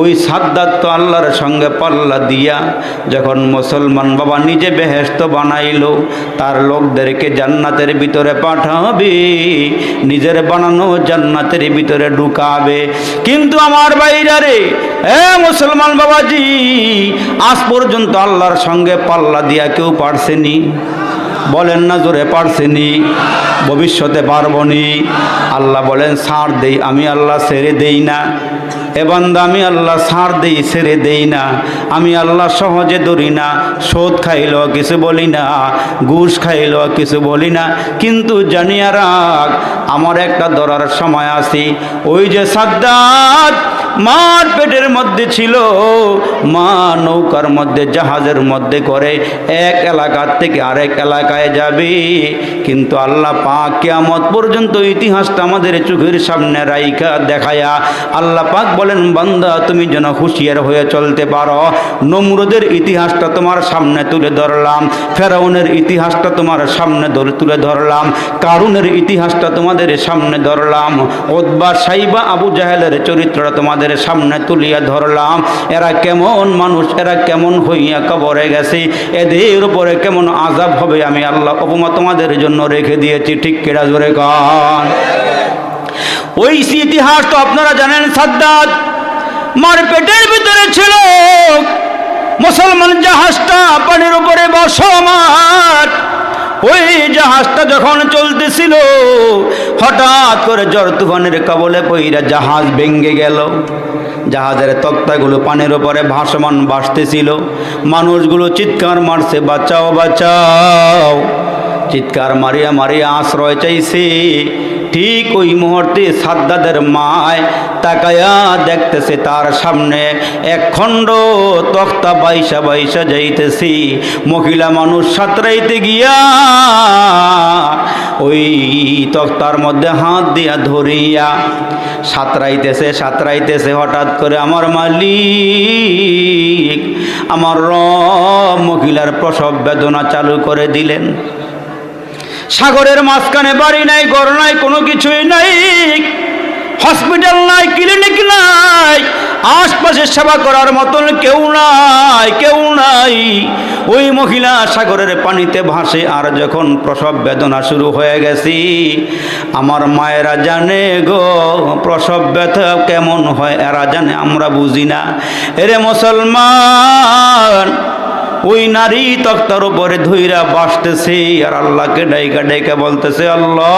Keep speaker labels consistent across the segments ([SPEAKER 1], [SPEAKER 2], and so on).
[SPEAKER 1] ওই সাদ্দাত তো আল্লাহর সঙ্গে পাল্লা দিয়া যখন মুসলমান বাবা নিজে বেহেশত বানাইলো, তার লোকদেরকে জান্নাতের ভিতরে পাঠাবে, নিজের বানানো জান্নাতের ভিতরে ঢুকাবে। কিন্তু আমার ভাইরা রে, মুসলমান বাবাজি, আজ পর্যন্ত আল্লাহর সঙ্গে পাল্লা দিয়া কেউ পারছেনি? বলেন না জোরে, পারছেনি? ভবিষ্যতে পারবনি? আল্লাহ বলেন ছাড় দেই, আমি আল্লাহ ছেড়ে দেই না। এ বান্দা, আমি আল্লাহ ছাড় দেই, ছেড়ে দেই না। আমি আল্লাহ সহজে ধরি না। সুদ খাইলেও কিছু বলি না, ঘুষ খাইলেও কিছু বলি না। কিন্তু জানিয়া রাখ, আমার একটা ধরার সময় আছে। ওই যে সাদ্দাত মার পেটের মধ্যে ছিল, মা নৌকার মধ্যে জাহাজের মধ্যে করে এক এলাকার থেকে আরেক এলাকায় যাবে, কিন্তু আল্লাহ পাক কিয়ামত পর্যন্ত ইতিহাসটা আমাদের চোখের সামনে রাইখা দেখায়া আল্লাহ পাক বলেন, বান্দা তুমি যেন হুঁশিয়ার হয়ে চলতে পারো। নমরুদের ইতিহাসটা তোমার সামনে তুলে ধরলাম, ফেরাউনের ইতিহাসটা তোমার সামনে তুলে ধরলাম, কারুনের ইতিহাসটা তোমাদের সামনে ধরলাম, উতবা সাইবা আবু জাহেলের চরিত্রটা তোমাদের সামনে তুলিয়া ধরলাম। এরা কেমন মানুষ, এরা কেমন হইয়া কবরে গেছে, এদের উপরে কেমন আযাব হবে আমি আল্লাহ উপমা তোমাদের জন্য রেখে দিয়েছি। ঠিক কিনা জোরে কান? ওই ইতিহাস তো আপনারা জানেন। সাদ্দাত মার পেটের ভিতরে ছিল, মুসলমান জাহাজটা পানির উপরে বসমান। ওই জাহাজটা যখন চলতেছিল, হঠাৎ করে ঝড় তুফানের কবলে পইরা জাহাজ ভেঙে গেল। জাহাজের তক্তাগুলো পানির উপরে ভাসমান ভাসতেছিল। মানুষগুলো চিৎকার মারছে, বাঁচাও বাঁচাও, চিৎকার মারিয়া মারিয়া আশ্রয় চাইছে। ঠিক ওই মুহূর্তে সাদ্দাতের মায় তাকায়া দেখতেছে তার সামনে এক খণ্ড তক্তা বাইসা বাইসা যাইতেছি। মহিলা মানুষ সাঁতরাইতে গিয়া ওই তক্তার মধ্যে হাত দিয়া ধরিয়া সাঁতরাইতেছে সাঁতরাইতেছে। হঠাৎ করে আমার মালিক, আমার রব মহিলার প্রসব বেদনা চালু করে দিলেন। সাগরের মাঝখানে বাড়ি নাই, ঘর নাই, কোনো কিছুই নাই, হসপিটাল নাই, ক্লিনিক নাই, আশপাশে সেবা করার মতন কেউ নাই, কেউ নাই। ওই মহিলা সাগরের পানিতে ভাসে। আর যখন প্রসব বেদনা শুরু হয়ে গেছি, আমার মায়েরা জানে গো প্রসব ব্যথা কেমন হয়, এরা জানে, আমরা বুঝি না। এরে মুসলমান, ওই নারী তক্তার উপরে ধইরা বাসতেছে আর আল্লাহকে ডাইকা ডাইকা বলতেছে, আল্লাহ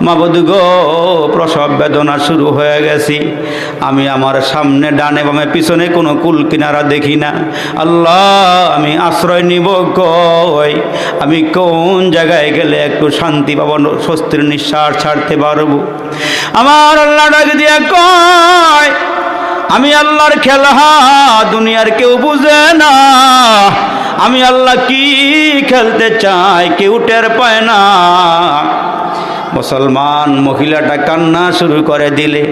[SPEAKER 1] মাবুদ গো, প্রসব বেদনা শুরু হয়ে গেছি, আমি আমার সামনে ডানে বামে পিছনে কোনো কুল কিনারা দেখি না। আল্লাহ আমি আশ্রয় নিব কই? আমি কোন জায়গায় গেলে একটু শান্তি পাবো, স্বস্তির নিঃশ্বাস ছাড়তে পারবো? আমার আল্লাহ ডাক দিয়া কয়, আমি আল্লাহর খেলা দুনিয়ার কেউ বুঝে না। আমি আল্লাহ কি খেলতে চাই কেউ টের পায় না। মুসলমান মহিলাটা কান্না শুরু করে দিলে,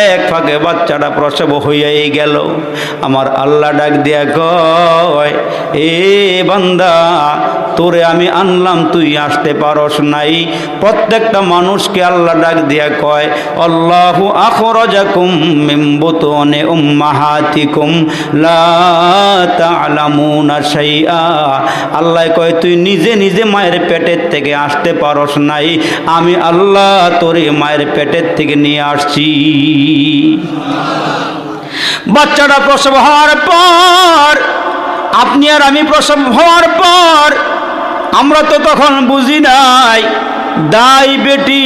[SPEAKER 1] এক ফাঁকে বাচ্চাটা প্রসব হইয়াই গেল। আমার আল্লাহ ডাক দিয়া কয়, এ বান্দা, তোরে আমি আনলাম, তুই আসতে পারস নাই। প্রত্যেকটা মানুষকে আল্লাহ ডাক দিয়া কয়, আল্লাহু আখরাজাকুম মিন বুতুনি উম্মাহাতিকুম লা তা'লামুনা শাইআ। আল্লাহ কয়, তুই নিজে নিজে মায়ের পেটের থেকে আসতে পারস নাই, আমি আল্লাহ তোরে মায়ের পেটের থেকে নিয়ে আসছি। বাচ্চাটা প্রসব হওয়ার পর, আপনি আর আমি প্রসব হওয়ার পর, আমরা তো তখন বুঝি নাই। দাই বেটি,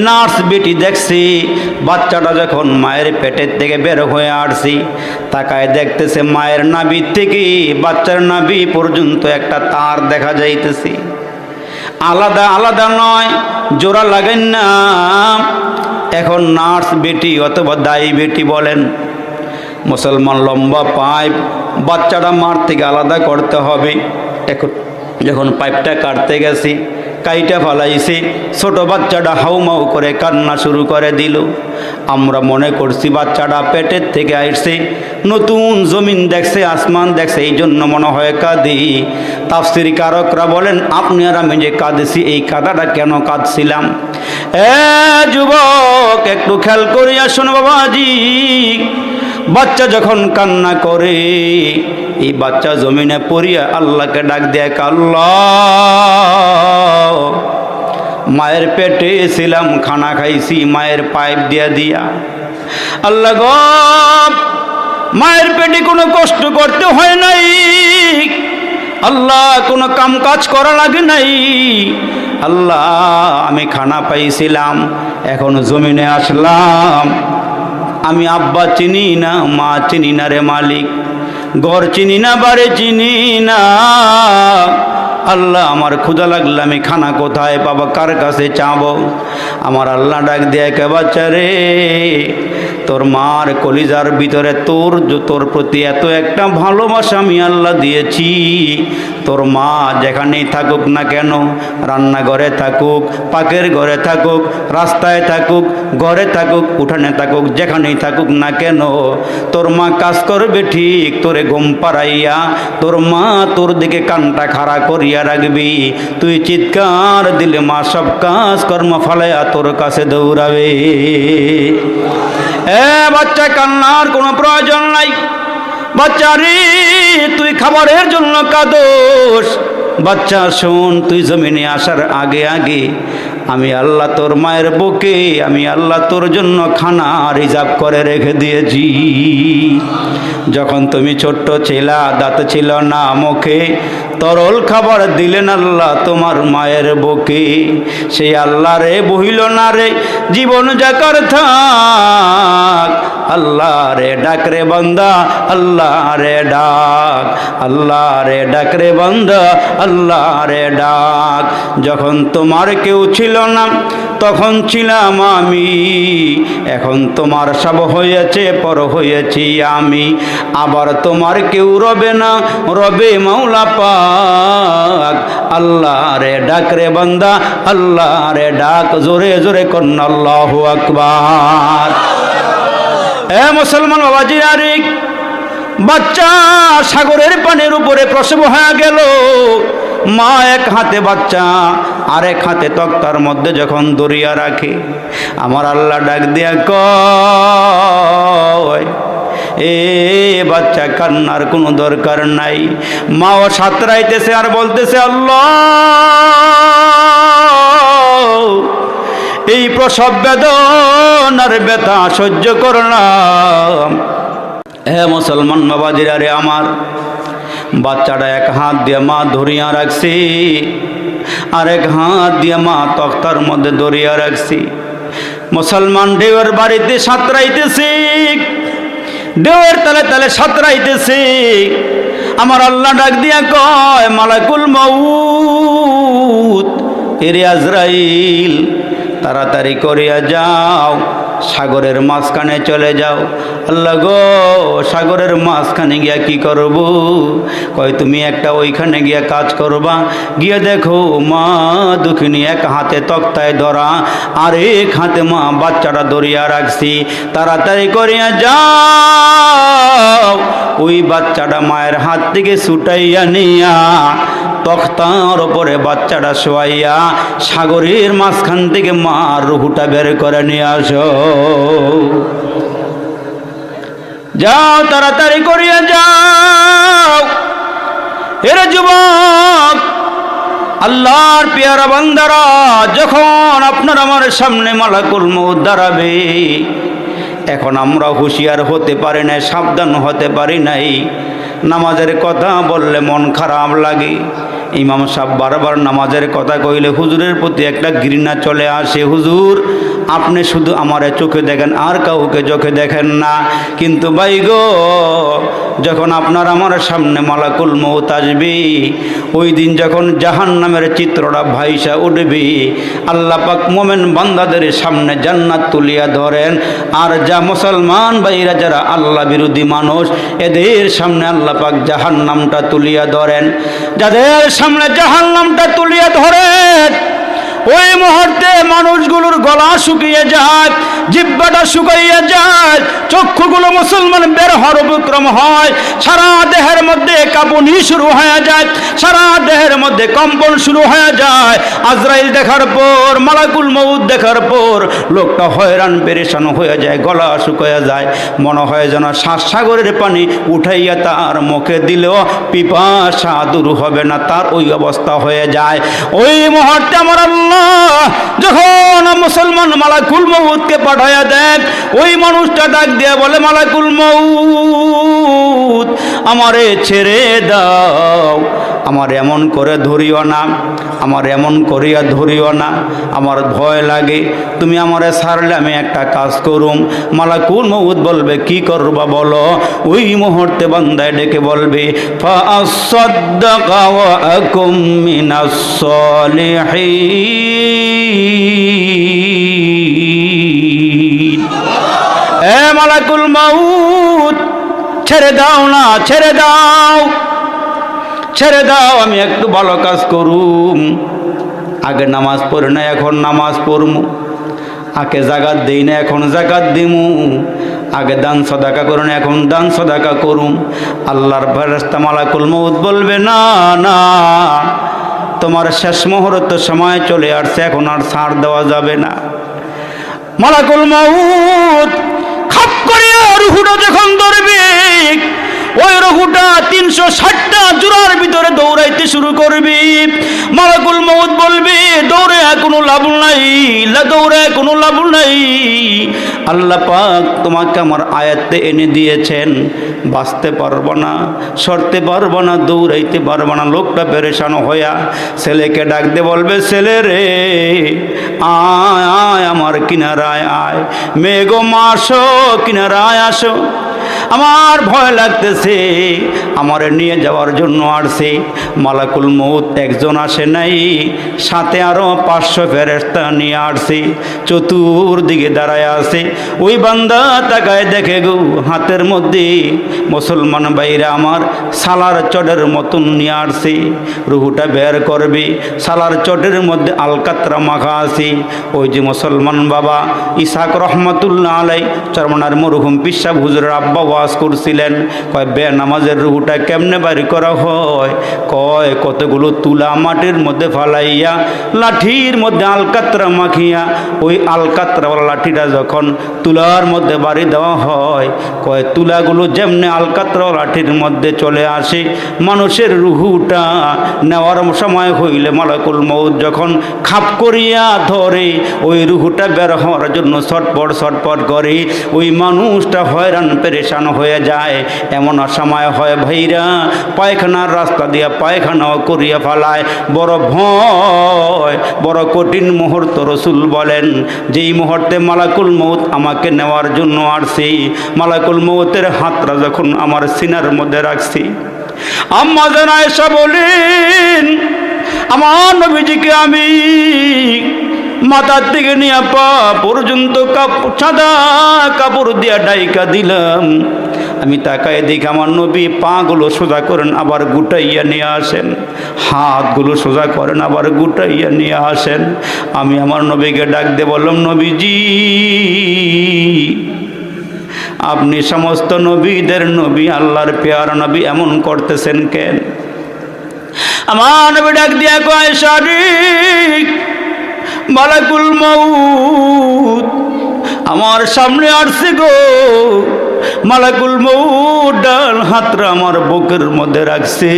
[SPEAKER 1] নার্স বেটি দেখছি বাচ্চাটা যখন মায়ের পেটের থেকে বের হয়ে আসছি, তাকায় দেখতেছে মায়ের নাভি থেকে বাচ্চার নাভি পর্যন্ত একটা তার দেখা যাইতেছে। আলাদা আলাদা নয়, জোড়া লাগেন না। এখন নার্স বেটি অথবা দায়ী বেটি বলেন, মুসলমান লম্বা পাইপ বাচ্চাটা মার থেকে আলাদা করতে হবে। এখন যখন পাইপটা কাটতে গেছি, কাইটা ফালাইছে, ছোট বাচ্চাটা হাউমাউ করে কান্না শুরু করে দিল। আমরা মনে করছি বাচ্চাটা পেটের থেকে আসছে, নতুন জমিন দেখছে, আসমান দেখছে, এই জন্য মনে হয় কাঁদি। তাফসীর কারকরা বলেন, আপনি আর আমি যে কাঁদছি, এই কাঁদাটা কেন কাঁদছিলাম? এ যুবক, একটু খেয়াল করিয়া শোনো বাবাজি, বাচ্চা যখন কান্না করে, এই বাচ্চা জমিনে পড়িয়া আল্লাহকে ডাক দেয়, আল্লাহ, মায়ের পেটে ছিলাম, খানা খাইছি মায়ের পাইপ দিয়া দিয়া। আল্লাহ গো, মায়ের পেটে কোনো কষ্ট করতে হয় নাই, আল্লাহ কোনো কাম কাজ করা লাগে নাই, আল্লাহ আমি খানা পাইছিলাম, এখন জমিনে আসলাম, আমি আব্বা চিনি না, মা চিনি না রে মালিক, ঘর চিনি না, বাড়ি চিনি না, আল্লাহ আমার ক্ষুধা লাগলে আমি খানা কোথায় পাবো, কার কাছে চাবো? আমার আল্লাহ ডাক দেয়, কে বাচ্চা রে, তোর মার কলিজার ভিতরে তোর প্রতি এত একটা ভালোবাসা আমি আল্লাহ দিয়েছি, তোর মা যেখানেই থাকুক না কেন, রান্নাঘরে থাকুক, পাকের ঘরে থাকুক, রাস্তায় থাকুক, ঘরে থাকুক, উঠানে থাকুক, যেখানেই থাকুক না কেন, তোর মা কাজ করবে ঠিক, তোরে ঘুম পাড়াইয়া তোর মা তোর দিকে কানটা খাড়া করিয়া রাখবি, তুই চিৎকার দিলে মা সব কাজ কর্ম ফালাইয়া তোর কাছে দৌড়াবে। এ বাচ্চা, কান্নার কোনো প্রয়োজন নাই, বাচ্চা রে তুই খাবারের জন্য কাঁদোস, বাচ্চা শোন, তুই জমিনে আসার আগে আগে আমি আল্লাহ তোর মায়ের বুকে, আমি আল্লাহ তোর জন্য খানা রিজার্ভ করে রেখে দিয়েছি। যখন তুমি ছোট্ট ছিলা, দাঁত ছিল না মুখে, তরল খাবার দিলেন আল্লাহ তোমার মায়ের বুকে, সেই আল্লাহ রে বহিল না রে জীবন যাকার থাক, আল্লাহ রে ডাক রে বান্দা, আল্লাহ রে ডাক, আল্লাহ রে ডাক রে বান্দা, আল্লাহ রে ডাক। যখন তোমার কেউ ছিল না তখন ছিলাম আমি, এখন তোমার সব হয়েছে, পর হয়েছি আমি, আবার তোমার কেউ রবে না, রবে মাওলা পাক, আল্লাহ রে ডাক রে বান্দা, আল্লাহ রে ডাক, জোরে জোরে কন্যা আল্লাহু আকবার। এ মুসলমান বাবাজি, আরে বাচ্চা সাগরের পানির উপরে প্রসব হয়ে গেল, মা এক হাতে বাচ্চা আর এক হাতে তক্তার মধ্যে যখন দরিয়া রাখে, আমার আল্লাহ ডাক দিয়া কয়, এ বাচ্চা কান্নার কোনো দরকার নাই। মাও সাঁতরাইতেছে আর বলতেছে, আল্লাহ, এই প্রসব বেদনার ব্যথা সহ্য করলাম। হে মুসলমান বাবাজিরা রে আমার, বাচ্চাটা এক হাত দিয়ে মা ধরিয়া রাখছি, আর এক হাত দিয়ে মা তক্তার মধ্যে ধরিয়া রাখছি। মুসলমান ঢেউয়ের বাড়িতে সাঁতরাইতেছি, ঢেউয়ের তালে তালে সাঁতরাইতেছি, আমার আল্লাহ ডাক দিয়া কয়, মালাকুল মউত, এরে আজরাইল, তাড়াতাড়ি করিয়া যাও, সাগরের মাঝখানে চলে যাও। আল্লাহ গো, সাগরের মাঝখানে গিয়া কি করব? কয়, তুমি একটা ওইখানে গিয়া কাজ করবা, গিয়ে দেখো মা দুঃখিনী এক হাতে তক্তায় ধরা, আর এক হাতে মা বাচ্চাটা ধরিয়া রাখছি, তাড়াতাড়ি করিয়া যাও, ওই বাচ্চাটা মায়ের হাত থেকে ছুটাইয়া নিয়া তক্তার ওপরে বাচ্চাটা শোয়াইয়া সাগরের মাঝখান থেকে মার রুহুটা বের করে নিয়ে আসো। যাও, তাড়াতাড়ি করিয়া যাও। এর যুবক, আল্লাহর পেয়ারা বান্দারা, যখন আপনার আমার সামনে মালাকুল মউত দাঁড়াবে, এখন আমরা হুঁশিয়ার হতে পারি নাই, সাবধান হতে পারি নাই। নামাজের কথা বললে মন খারাপ লাগে, ইমাম সাহেব বারবার নামাজের কথা কইলে হুজুরের প্রতি একটা ঘৃণা চলে আসে। হুজুর, আপনি শুধু আমারে চোখে দেখেন, আর কাউকে চোখে দেখেন না। কিন্তু ভাই গো, যখন আপনার আমার সামনে মালাকুল মউত আসবে, ওই দিন যখন জাহান্নামের চিত্রটা ভাইসা উঠবে, আল্লাহ পাক মোমেন বান্দাদের সামনে জান্নাত তুলিয়া ধরেন, আর যা মুসলমান ভাইরা যারা আল্লাহ বিরোধী মানুষ, এদের সামনে আল্লাহ পাক জাহান্নামটা তুলিয়া ধরেন। যাদের সামনে জাহান্নামটা তুলিয়া ধরেন, ওই মুহূর্তে মানুষগুলোর গলা শুকিয়ে যায়, জিহ্বাটা শুকিয়ে যায়, চক্ষুগুলো মুসলমান বের হওয়ার উপক্রম হয়, সারা দেহের মধ্যে কাঁপুনি শুরু হয়ে যায়, সারা দেহের মধ্যে কম্পন শুরু হয়ে যায়। আজরাইল দেখার পর, মালাকুল মউত দেখার পর লোকটা হয়রান পেরেশান হয়ে যায়, গলা শুকিয়ে যায়, মনে হয় যেন সাগরের পানি উঠাইয়া তার মুখে দিলেও পিপাসা দূর হবে না, তার ওই অবস্থা হয়ে যায়। ওই মুহূর্তে আমার আল্লাহ যখন মুসলমান মালাকুল মউতকে পাঠাইয়া দেন, ওই মানুষটা ডাক দিয়ে বলে, মালাকুল মউত আমারে ছেড়ে দাও, আমার এমন করে ধরিও না, আমার এমন করিয়া ধরিও না, আমার ভয় লাগে, তুমি আমারে ছাড়লে আমি একটা কাজ করুম। মালাকুল মউত বলবে, কি করবা বলো? ওই মুহূর্তে বান্দায় ডেকে বলবে, ফাআসাদ্দাকা ওয়া আকুম মিনাস সালিহিন। এ মালাকুল মউত ছেড়ে দাও না, ছেড়ে দাও, ছেড়ে দাও, আমি একটু ভালো কাজ করুম। আগে নামাজ পড়ি না, এখন নামাজ পড়মু, আগে জাকাত দেই না, এখন জাকাত দিমু, আগে দান সদাকা করুন, এখন দান সদাকা করুম। আল্লাহর ফেরেশতা মালাকুল মউত বলবে, না না, তোমার শেষ মুহূর্ত সময় চলে আসছে, এখন আর ছাড় দেওয়া যাবে না। মালাকুল মউত খাপ করিয়া রুহুটা যখন ধরবে, ওই রুহুটা 360টা জোড়ার ভিতরে দৌড়াইতে শুরু করবে। মালাকুল মউত বলবে, দৌড়ে কোনো লাভ নাই, দৌড়ে কোনো লাভ নাই, আল্লাহ পাক তোমাকে আমার আয়াতে এনে দিয়েছেন, বাঁচতে পারবো না, সরতে পারবো না, দৌড়াইতে পারবো না। লোকটা পেরেশান হইয়া ছেলেকে ডাক দিয়ে বলবে, ছেলে রে আয় আয়, আমার কিনারায় আয়, মেঘো মাসো কিনারায় আসো, আমার ভয় লাগতেছে, আমার নিয়ে যাওয়ার জন্য আসছে। মালাকুল মউত একজন আসে নাই, সাথে আরো 500 ফেরেশতা নিয়ে আসছে, চতুর্দিকে দাঁড়ায় আছে। ওই বান্দা তাকায় দেখে গো, হাতের মধ্যে মুসলমান ভাইরা আমার সালার চটের মতন নিয়ে আসছে, রুহুটা বের করবে, সালার চটের মধ্যে আলকাতরা মাখা আছে। ওই যে মুসলমান বাবা ইসাক রহমাতুল্লাহ আলাই, চরমনার মরহুম পিসা হুজুরের আব্বা ওয়াজ করছিলেন, কয় বে নামাজের রুহুটা কেমনে বাড়ি করা হয়? কয় কতগুলো তুলা মাটির মধ্যে ফালাইয়া লাঠির মধ্যে আলকাতরা মাখিয়া, ওই আলকাতরাওয়ালা লাঠিটা যখন তুলার মধ্যে বাড়ি দেওয়া হয়, কয় তুলাগুলো যেমনি আলকাতরা লাঠির মধ্যে চলে আসে, মানুষের রুহুটা নেওয়ার সময় হইলে মালাকুল মউত যখন খাপ করিয়া ধরে, ওই রুহুটা বের হওয়ার জন্য ছটপট ছটপট করে, ওই মানুষটা হয়রান পেরেশান হয়ে যায়। এমন সময় হয় ভাইরা, পায়খানার রাস্তা দিয়া পায়খানাও করিয়া ফেলায়, বড় ভয়, বড় কঠিন মুহূর্ত। রসুল বলেন, যেই মুহূর্তে মালাকুল মউত আমাকে নেওয়ার জন্য আসছে, মালাকুল মউতের হাতটা যখন আমার সিনার মধ্যে রাখছি, আম্মা জান আয়েশা বলেন, আমার নবীজিকে আমি মাথার থেকে নিয়ে পা পর্যন্ত সাদা কাপড় দিয়া ডাইকা দিলাম। আমি তাকায় দেখি আমার নবী পাগুলো সোজা করেন, আবার গুটাইয়া নিয়ে আসেন, হাতগুলো সোজা করেন, আবার গুটাইয়া নিয়ে আসেন। আমি আমার নবীকে ডাক দিয়ে বললাম, নবীজি আপনি সমস্ত নবীদের নবী, আল্লাহর পেয়ারা নবী, এমন করতেছেন কেন? আমার নবী ডাক দিয়া কয়, শারীক মালাকুল মউত আমার সামনে আসছে গো। মালাকুল মউত ডান হাতটা আমার বুকের মধ্যে রাখছে।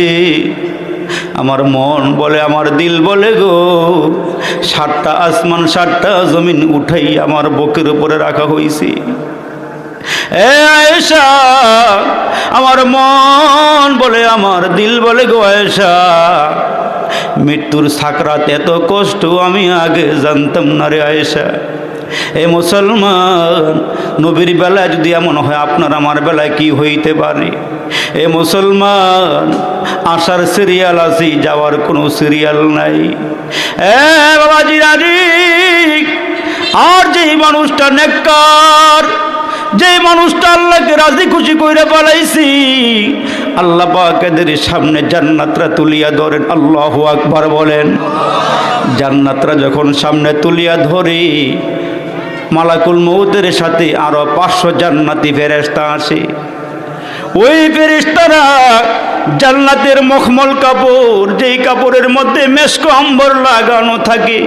[SPEAKER 1] আমার মন বলে, আমার দিল বলে গো, 7টা আসমান 7টা জমিন উঠাই আমার বুকের উপরে রাখা হয়েছে। এ আয়েশা, আমার মন বলে, আমার দিল বলে গো আয়েশা, মৃত্যুর সাকরাত এত কষ্ট আমি আগে জানতাম না রে আয়েশা। এ মুসলমান, নবীর বেলায় যদি এমন হয়, আপনার আমার বেলায় কি হইতে পারে? এ মুসলমান, আসার সিরিয়াল আছে, যাওয়ার কোনো সিরিয়াল নাই। এ বাবাজি রাজি, আর যেই মানুষটা নেককার, যেই মানুষটা আল্লাহকে রাজি খুশি কইরা পালাইছি, আল্লাহ পাক এদের সামনে জান্নাতরা তুলিয়া ধরেন। আল্লাহু আকবার বলেন। জান্নাতরা যখন সামনে তুলিয়া ধরে, মালাকুল মউতের সাথে আরো 500 জান্নাতি ফেরেশতা আসে। ওই ফেরেশতারা জান্নাতের মখমল কাপড়, যেই কাপড়ের মধ্যে মেশক আম্বর লাগানো থাকে,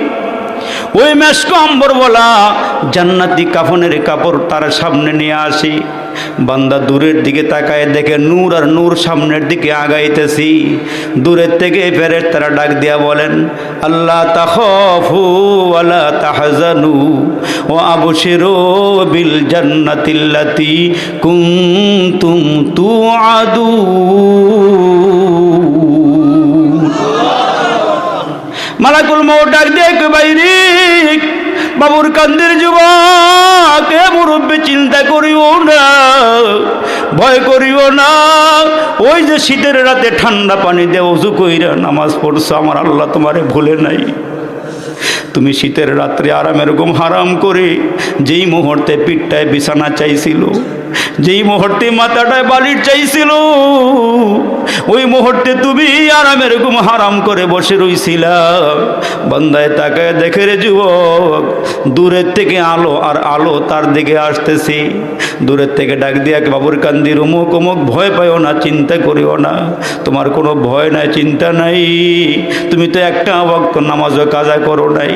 [SPEAKER 1] ওই মেশক আম্বর বলা জান্নাতি কাফনের কাপড় তার সামনে নিয়ে আসি। বান্দা দূরের দিকে তাকায় দেখে নূর আর নূর সামনের দিকে আগাইতেছি। দূরের থেকে ফেরেশতারা ডাক দিয়া বলেন, আল্লাহ তাখাফু ওয়ালা তাহজানু ওয়া আবশিরু বিল জান্নাতিল্লাতী কুনতুম তুআদুন। মালাকুল মউত ডাক দিয়ে কই, বাইরে বাবুর কান্দের যুবক, এ মুরব্বী চিন্তা করিও না, ভয় করিও না। ওই যে শীতের রাতে ঠান্ডা পানি দিয়ে ওযু কইরা নামাজ পড়ছো, আমার আল্লাহ তোমারে ভুলে নাই। তুমি শীতের রাত্রে আরামের ঘুম হারাম করে যেই মুহূর্তে পিঠটায় বিছানা চাইছিল, যেই মুহূর্তে মাথাটায় বালির চাইছিল, ওই মুহূর্তে তুমি আরামের ঘুম হারাম করে বসে রইছিলা। বান্দায় তাকায় দেখে রে যুবক, দূরের থেকে আলো আর আলো তার দিকে আসতেছে। দূরের থেকে ডাক দিয়া, বাবুর কান্দির অমুক অমুক, ভয় পাইও না, চিন্তা করিও না, তোমার কোনো ভয় নাই, চিন্তা নাই। তুমি তো একটা ওয়াক্ত নামাজও কাজা করো নাই,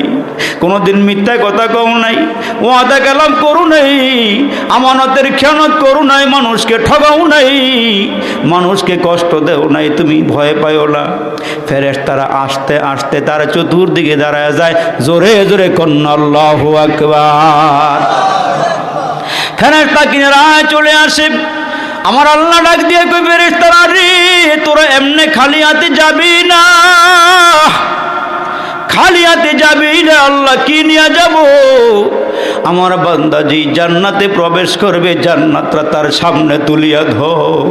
[SPEAKER 1] কোনোদিন মিথ্যা কথা কও নাই, ওয়াদা কালাম করো নাই, আমানতের খেয়ানত করো নাই, মানুষকে ঠগাও নাই, মানুষকে কষ্ট দেও নাই, তুমি ভয় পাইও না। ফেরেশতারা আসতে আসতে তার চতুর্দিকে দাঁড়ায় যায়। জোরে জোরে কন্যা আল্লাহু আকবার। ফেরেশতা কিনারা চলে আসে। আমার আল্লাহ ডাক দিয়ে কই, ফেরেশতারা রে, তোরা এমনে খালি হাতে যাবি না, খালি হাতে যাবি না। আল্লাহ কি নিয়ে যাব? আমার বান্দা যেই জান্নাতে প্রবেশ করবে, জান্নাতরা তার সামনে তুলিয়া ধর।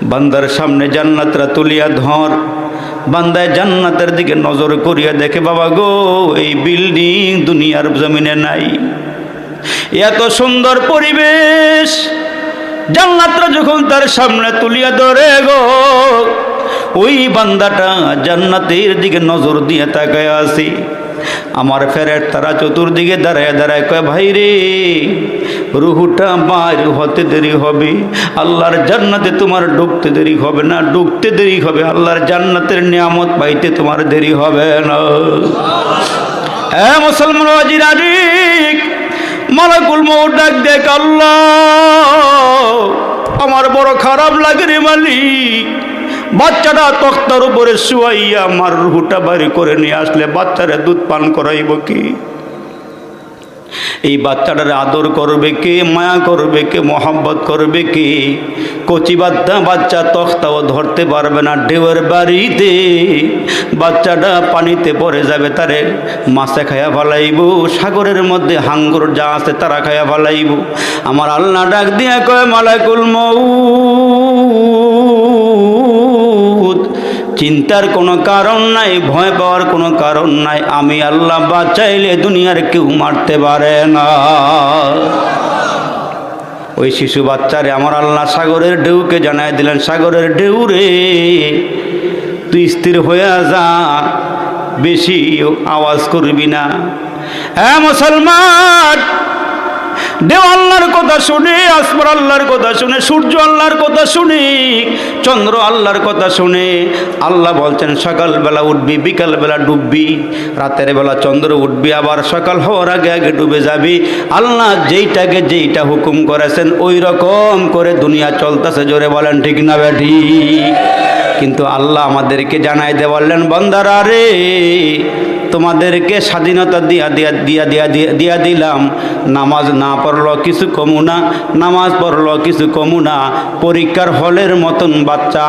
[SPEAKER 1] বান্দার সামনে জান্নাতরা তুলিয়া ধর। বান্দায় জান্নাতের দিকে নজর করিয়া দেখে, বাবা গো, এই বিল্ডিং দুনিয়ার জমিনে নাই। এত সুন্দর পরিবেশ, জান্নাতরা যখন তার সামনে তুলিয়া ধরে গো, ওই বান্দাটা জান্নাতের দিকে নজর দিয়ে তাকায় আছে। আমার ফেরেশতারা চতুর্দিকে দাঁড়ায় দাঁড়ায় কয়, ভাই রে, রুহুটা বাইর হতে দেরি হবে, আল্লাহর জান্নাতে তোমার ঢুকতে দেরি হবে না, ঢুকতে দেরি হবে, আল্লাহর জান্নাতের নিয়ামত পাইতে তোমার দেরি হবে না। হ্যাঁ মুসলমান ওয়াজিরা, মালাকুল মউত ডাক দেখ, আল্লাহ আমার বড় খারাপ লাগে রে মালিক, বাচ্চাটা তক্তার উপরে শুয়াইয়া আমার রুহুটা বাইরে করে নিয়ে আসলে বাচ্চারা দুধ পান করাইব কি? এই বাচ্চাটার আদর করবে কে, মায়া করবে কে, মোহাব্বত করবে কে? কচি বাচ্চা তক্তাও ধরতে পারবে না, ঢেউয়ের বাড়িতে বাচ্চাটা পানিতে পড়ে যাবে, তারে মাছে খায়া ফেলাইব, সাগরের মধ্যে হাঙ্গর যা আছে তারা খায়া ফেলাইব। আমার আল্লাহ ডাক দিয়া কয়, মালাকুল মউত, চিন্তার কোনো কারণ নাই, ভয় পাওয়ার কোনো কারণ নাই, আমি আল্লাহ বাঁচাইলে দুনিয়ার কেউ মারতে পারে না। ওই শিশু বাচ্চারে আমার আল্লাহ সাগরের ঢেউকে জানাই দিলেন, সাগরের ঢেউ রে, তুই স্থির হয়ে যা, বেশি আওয়াজ করবি না। হ্যাঁ মুসলমান, ঢেউ আল্লাহর কথা শুনে, আসমান আল্লাহর কথা শুনে, সূর্য আল্লাহর কথা শুনে, চন্দ্র আল্লাহর কথা শুনে। আল্লাহ বলছেন সকালবেলা উঠবি, বিকালবেলা ডুববি, রাতের বেলা চন্দ্র উঠবি, আবার সকাল হওয়ার আগে আগে ডুবে যাবি। আল্লাহ যেইটাকে যেইটা হুকুম করেছেন ওই রকম করে দুনিয়া চলতেছে। জোরে বলেন ঠিক না বেঠি? কিন্তু আল্লাহ আমাদেরকে জানাই দিয়ে বললেন, বান্দারা রে, তোমাদেরকে স্বাধীনতা দিয়া দিলাম, নামাজ না পড়লো কিছু কমু না, নামাজ পড়লো কিছু কমু না, পরীক্ষার হলের মতন বাচ্চা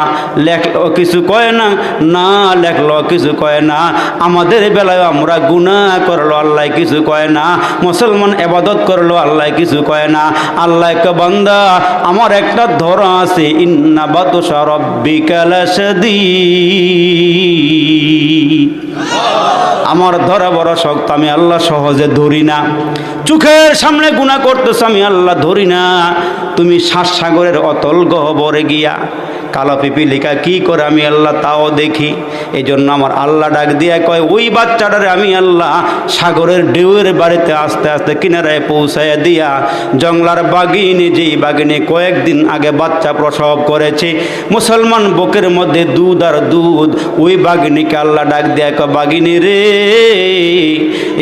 [SPEAKER 1] লেখলো কিছু কয় না, না লেখলো কিছু কয় না। আমাদের বেলায় আমরা গুনাহ করলো, আল্লাহ কিছু কয় না, মুসলমান ইবাদত করলো, আল্লাহ কিছু কয় না। আল্লাহ কে বান্দা, আমার একটা ধরা আছে, ইন্না বাতশা রাব্বিকা লাশাদীদ। আমার ধরা বড় শক্ত, আমি আল্লাহ সহজে ধরি না। চোখের সামনে গুনাহ করতেছ, আমি আল্লাহ ধরি না। তুমি সাগরের অতল গহ্বরে গিয়া কালো পিপিলিকা কি করে আমি আল্লাহ তাও দেখি। এই জন্য আমার আল্লাহ ডাক দিয়া কয়, ওই বাচ্চাটারে আমি আল্লাহ সাগরের ঢেউয়ের বাড়িতে আস্তে আস্তে কিনারায় পৌঁছাইয়া দিয়া জংলার বাগিনী, যেই বাগিনী কয়েকদিন আগে বাচ্চা প্রসব করেছে, মুসলমান বুকের মধ্যে দুধ আর দুধ, ওই বাগিনীকে আল্লাহ ডাক দিয়া কয়, বাগিনী রে,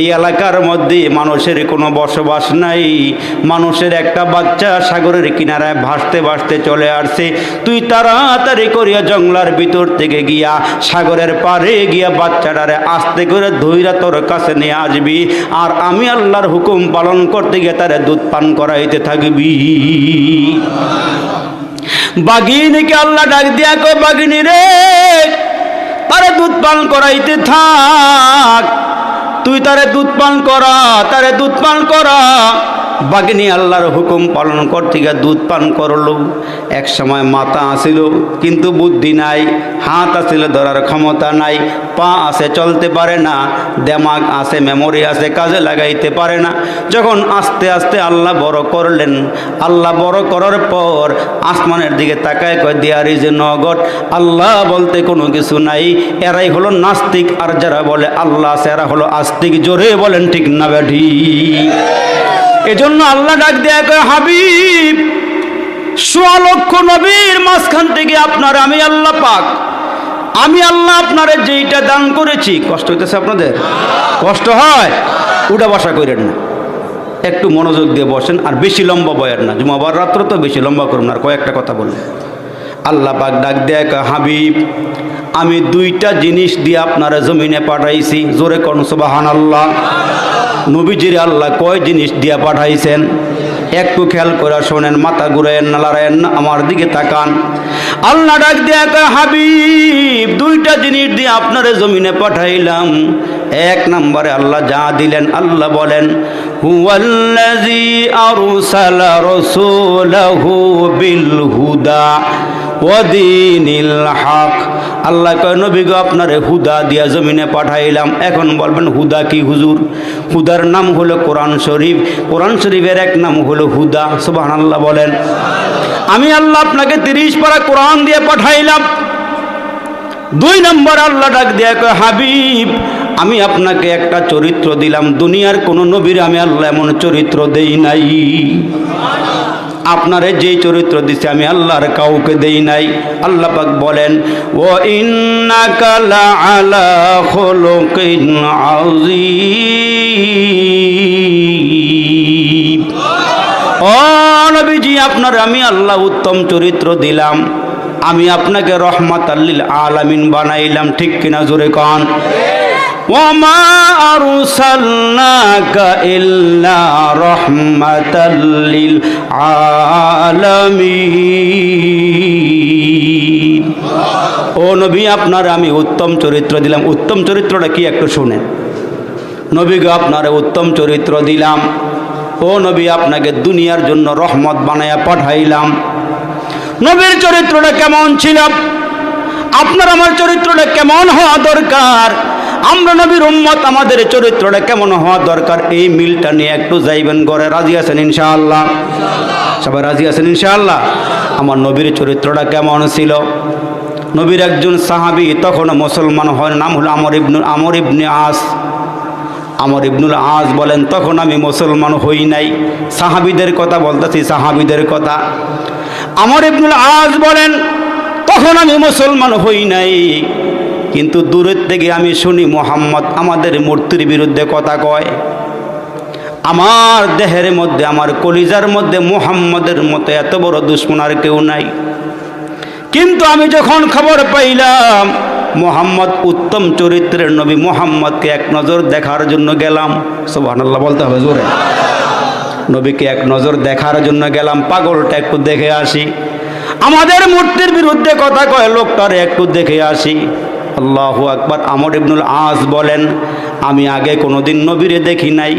[SPEAKER 1] এই এলাকার মধ্যে মানুষের কোনো বসবাস নাই, মানুষের একটা বাচ্চা সাগরের কিনারায় ভাসতে ভাসতে চলে আসছে, তুই তাড়াতাড়ি করিয়া জংলার ভিতর থেকে গিয়া সাগরের পারে গিয়া বাচ্চাটারে আস্তে করে ধইরা তোর কাছে নিয়ে আসবি, আর আমি আল্লাহর হুকুম পালন করতে গিয়ে তারে দুধ পান করাইতে থাকবি। বাগিনীকে আল্লাহ ডাক দিয়া কয়, বাগিনী রে, তারে দুধ পান করাইতে থাক, তুই তারে দুধ পান করা, তারে দুধ পান করা। বাগিনী আল্লাহর হুকুম পালন করতে গিয়ে দুধ পান করলো। এক সময় মাথা আসিল কিন্তু বুদ্ধি নাই, হাত আসিল ধরার ক্ষমতা নাই, পা আছে চলতে পারে না, দেমাগ আছে, মেমোরি আছে, কাজে লাগাইতে পারে না। যখন আস্তে আস্তে আল্লাহ বড় করলেন, আল্লাহ বড় করার পর আসমানের দিকে তাকায় কয়, there is a no God, Allah বলতে কোনো কিছু নাই। এরাই হলো নাস্তিক, আর যারা বলে আল্লাহ আছে এরা হলো আস্তিক। জোরে বলেন ঠিক না ব্যাঠি? এজন্য আল্লাহ ডাক দেয়া কয়, হাবিব, ১৬ লক্ষ নবীর মাঝখান থেকে আপনার আমি আল্লাহ পাক, আমি আল্লাহ আপনারে যেইটা দান করেছি। কষ্ট হইতেছে আপনাদের? কষ্ট হয়? উঠা বসা করেন না, একটু মনোযোগ দিয়ে বসেন, আর বেশি লম্বা বয়ার না, জুমাবার রাত্র তো বেশি লম্বা করুন না, আর কয়েকটা কথা বললেন। আল্লাহ পাক ডাক দেয়া কয়, হাবিব, আমি দুইটা জিনিস দিয়ে আপনারা জমিনে পাঠাইছি। জোরে কোন সুবহানাল্লাহ। নবীজির আল্লাহ কয় জিনিস দিয়া পাঠাইছেন? একটু খেয়াল করে শোনেন, মাথা ঘুরায়েন না, লড়াইয়েন না, আমার দিকে তাকান। আল্লাহ ডাক দেয়া কয়, হাবিব, দুইটা জিনিস দিয়ে আপনারে জমিনে পাঠাইলাম। এক নম্বরে আল্লাহ যা দিলেন, আল্লাহ বলেন, হুয়াল্লাযী আরসালা রাসূলাহু বিল হুদা ওয়া দীনিল হক। আল্লাহ কয়, নবী গো, আপনারে হুদা দিয়া জমিনে পাঠাইলাম। এখন বলবেন হুদা কি হুজুর? হুদার নাম হলো কোরআন শরীফ, কোরআন শরীফের এক নাম হলো হুদা। সুবহানাল্লাহ বলেন। আমি আল্লাহ আপনাকে 30 পারা কোরআন দিয়ে পাঠাইলাম। 2 নম্বর আল্লাহ ডাক দিয়া কয়, হাবিব, আমি আপনাকে একটা চরিত্র দিলাম, দুনিয়ার কোন নবীর আমি আল্লাহ এমন চরিত্র দেই নাই। আপনারে যেই চরিত্র দিছে আমি আল্লাহর কাউকে দেই নাই। আল্লাহ পাক বলেন, ওয়া ইন্নাকা লাআলা খুলুকিন আযীম। ও নবীজি, আপনার আমি আল্লাহ উত্তম চরিত্র দিলাম, আমি আপনাকে রহমাতাল লিল আলামিন বানাইলাম। ঠিক কিনা? জোরে কোন। ওয়ামা আরসালনাকা ইল্লা রাহমাতাল লিল আলামিন। ও নবী, আপনার আমি উত্তম চরিত্র দিলাম। উত্তম চরিত্রটা কি একটু শুনেন। নবী গো, আপনারে উত্তম চরিত্র দিলাম। ও নবী, আপনাকে দুনিয়ার জন্য রহমত বানায়া পাঠাইলাম। নবীর চরিত্রটা কেমন ছিল? আপনার আমার চরিত্রটা কেমন হওয়া দরকার? আমরা নবীর উম্মত, আমাদের চরিত্রটা কেমন হওয়া দরকার? এই মিলটা নিয়ে একটু যাইবেন ঘরে। রাজি আছেন ইনশাআল্লাহ? সবাই রাজি আছেন ইনশাআল্লাহ? আমার নবীর চরিত্রটা কেমন ছিল? নবীর একজন সাহাবী তখনও মুসলমান হয়, নাম হলো আমর ইবনে আস। আমর ইবনুল আস বলেন, তখন আমি মুসলমান হই নাই। সাহাবীদের কথা বলতেছি, সাহাবীদের কথা। আমর ইবনুল আস বলেন, তখন আমি মুসলমান হই নাই, কিন্তু দূরের থেকে আমি শুনি মুহাম্মদ আমাদের মূর্তির বিরুদ্ধে কথা কয়। আমার দেহের মধ্যে, আমার কলিজার মধ্যে মুহাম্মদের মতো এত বড় দুশমন আর কেউ নাই। কিন্তু আমি যখন খবর পাইলাম মুহাম্মদ উত্তম চরিত্রের নবী, মুহাম্মদকে এক নজর দেখার জন্য গেলাম। সুবহানাল্লাহ বলতে হবে জোরে। নবীকে এক নজর দেখার জন্য গেলাম, পাগলটা একটু দেখে আসি। আমাদের মূর্তির বিরুদ্ধে কথা কয় লোকটারে একটু দেখে আসি। আল্লাহু আকবার। আমর ইবনুল আস বলেন, আমি আগে কোনোদিন নবীরে দেখি নাই,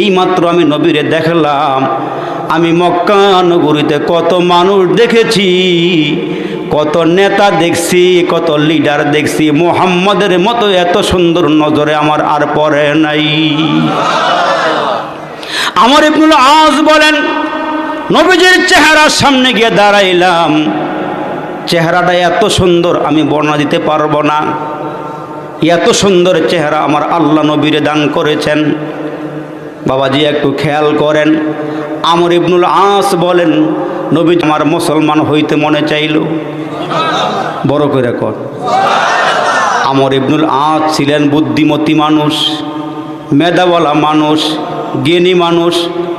[SPEAKER 1] এইমাত্র আমি নবীরে দেখলাম। আমি মক্কা নগরীতে কত মানুষ দেখেছি, কত নেতা দেখছি, কত লিডার দেখছি, মুহাম্মদের মতো এত সুন্দর নজরে আমার আর পড়ে নাই। আমর ইবনুল আস বলেন, নবীজির চেহারার সামনে গিয়ে দাঁড়াইলাম, চেহারাটা এত সুন্দর আমি বর্ণনা দিতে পারবো না। এত সুন্দর চেহারা আমার আল্লাহ নবীরে দান করেছেন। বাবাজি একটু খেয়াল করেন, আমর ইবনুল আস বলেন, নবী আমার মুসলমান হইতে মনে চাইল। বড় করে কর। আমর ইবনুল আস ছিলেন বুদ্ধিমতী মানুষ, মেধাওয়ালা মানুষ, জ্ঞানী মানুষ,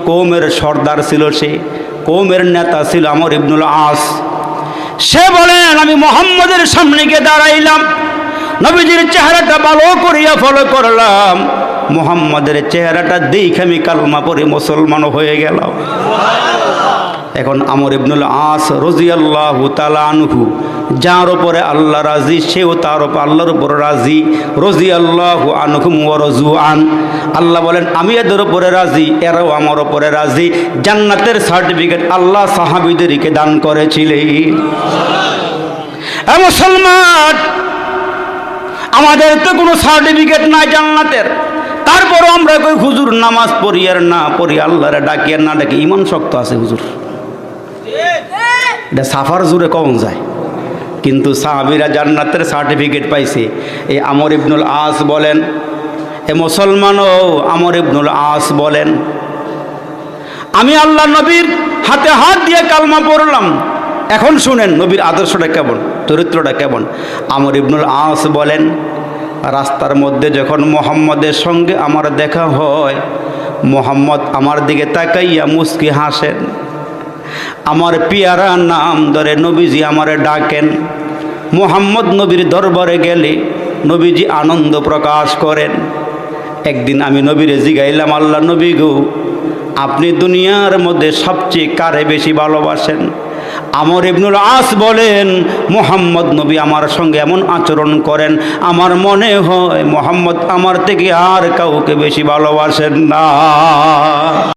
[SPEAKER 1] কওমের সর্দার ছিল, সে কওমের নেতা ছিল আমর ইবনুল আস। সে বলেন, আমি মুহাম্মদের সামনে গিয়ে দাঁড়াইলাম, নবীজির চেহারাটা ভালো করিয়া ফলো করলাম, মুহাম্মদের চেহারাটা দেখে আমি কালমা পড়ে মুসলমান হয়ে গেলাম। এখন আমর ইবনুল আস রাদিয়াল্লাহু তাআলা আনহু, যার উপরে আল্লাহ রাজি, সেও তার উপর আল্লাহর উপর রাজি। রাদিয়াল্লাহু আনহুম ওয়া রাযু আন। আল্লাহ বলেন, আমি এদের উপরে রাজি, এরাও আমার উপরে রাজি। জান্নাতের সার্টিফিকেট আল্লাহ সাহাবীদেরকে দান করেছিলেন। মুসলমান, আমাদের তো কোনো সার্টিফিকেট নাই জান্নাতের, তারপরও আমরা কই হুজুর নামাজ পড়ি আর না পড়ি, আল্লাহরে ডাকি আর না ডাকি, ইমান শক্ত আছে হুজুর। এটা সাফার জুড়ে কম যায়, কিন্তু সাহাবীরা জান্নাতের সার্টিফিকেট পাইছে। এই আমর ইবনুল আস বলেন, এ মুসলমানও আমর ইবনুল আস বলেন, আমি আল্লাহ নবীর হাতে হাত দিয়ে কালমা পড়লাম। এখন শুনেন নবীর আদর্শটা কেমন, চরিত্রটা কেমন। আমর ইবনুল আস বলেন, রাস্তার মধ্যে যখন মুহাম্মদের সঙ্গে আমার দেখা হয়, মুহাম্মদ আমার দিকে তাকাইয়া মুস্কি হাসেন, আমার পিয়ারা নাম ধরে নবীজি আমারে ডাকেন। মুহাম্মদ নবীর দরবারে গেলে নবীজি আনন্দ প্রকাশ করেন। একদিন আমি নবীরে জিগাইলাম, আল্লাহ নবী গো, আপনি দুনিয়ার মধ্যে সবচেয়ে কারে বেশি ভালোবাসেন? আমর ইবনুল আস বলেন, মুহাম্মদ নবী আমার সঙ্গে এমন আচরণ করেন, আমার মনে হয় মুহাম্মদ আমার থেকে আর কাউকে বেশি ভালোবাসেন না।